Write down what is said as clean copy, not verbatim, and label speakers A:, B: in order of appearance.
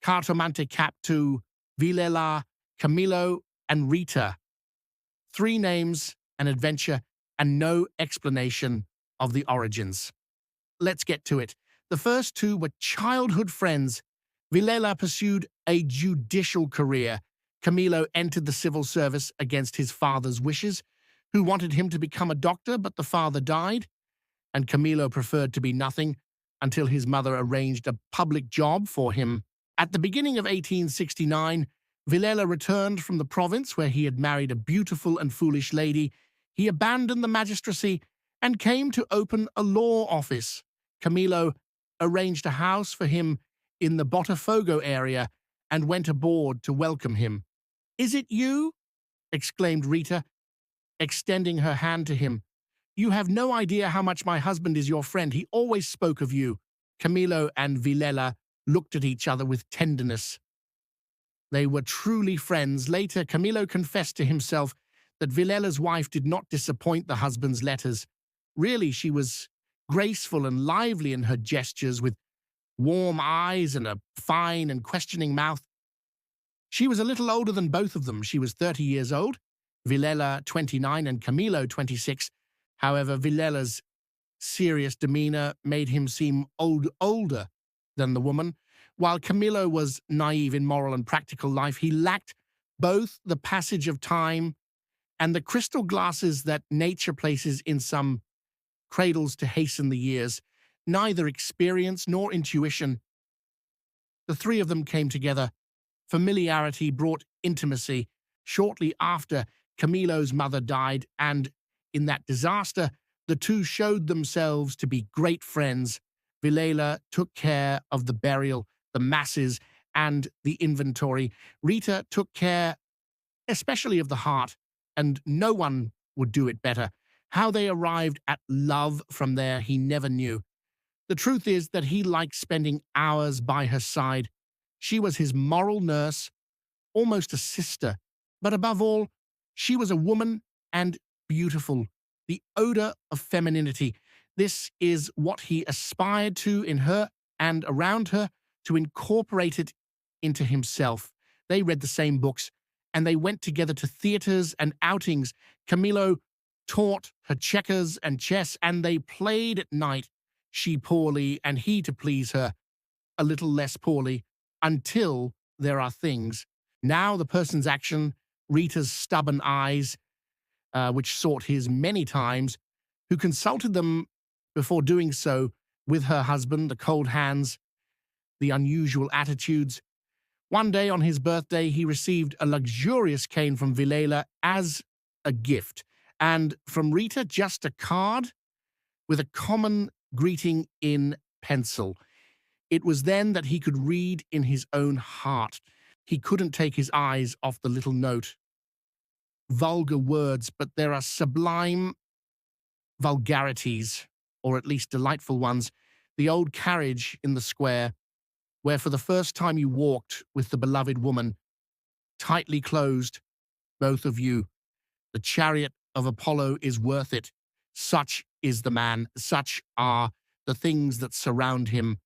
A: Cartomante Cap to Vilela, Camilo, and Rita. 3 names, an adventure, and no explanation of the origins. Let's get to it. The first 2 were childhood friends. Vilela pursued a judicial career. Camilo entered the civil service against his father's wishes, who wanted him to become a doctor, but the father died, and Camilo preferred to be nothing until his mother arranged a public job for him. At the beginning of 1869, Vilela returned from the province where he had married a beautiful and foolish lady. He abandoned the magistracy and came to open a law office. Camilo arranged a house for him in the Botafogo area and went aboard to welcome him. "Is it you?" exclaimed Rita, extending her hand to him. "You have no idea how much my husband is your friend. He always spoke of you." Camilo and Vilela looked at each other with tenderness. They were truly friends. Later, Camilo confessed to himself that Vilela's wife did not disappoint the husband's letters. Really, she was graceful and lively in her gestures, with warm eyes and a fine and questioning mouth. She was a little older than both of them. She was 30 years old, Vilela 29 and Camilo 26. However, Vilela's serious demeanor made him seem older than the woman. While Camilo was naive in moral and practical life, he lacked both the passage of time and the crystal glasses that nature places in some cradles to hasten the years. Neither experience nor intuition. The 3 of them came together. Familiarity brought intimacy. Shortly after, Camilo's mother died, and in that disaster, the 2 showed themselves to be great friends. Vilela took care of the burial, the masses, and the inventory. Rita took care especially of the heart, and no one would do it better. How they arrived at love from there, he never knew. The truth is that he liked spending hours by her side. She was his moral nurse, almost a sister, but above all, she was a woman and beautiful, the odor of femininity. This is what he aspired to in her and around her, to incorporate it into himself. They read the same books, and they went together to theaters and outings. Camilo taught her checkers and chess, and they played at night, she poorly and he, to please her, a little less poorly, until there are things. Now the person's action, Rita's stubborn eyes, which sought his many times, who consulted them before doing so with her husband, the cold hands, the unusual attitudes. One day on his birthday, he received a luxurious cane from Vilela as a gift, and from Rita just a card with a common greeting in pencil. It was then that he could read in his own heart. He couldn't take his eyes off the little note. Vulgar words, but there are sublime vulgarities, or at least delightful ones. The old carriage in the square, where for the first time you walked with the beloved woman, tightly closed, both of you. The chariot of Apollo is worth it. Such is the man, such are the things that surround him.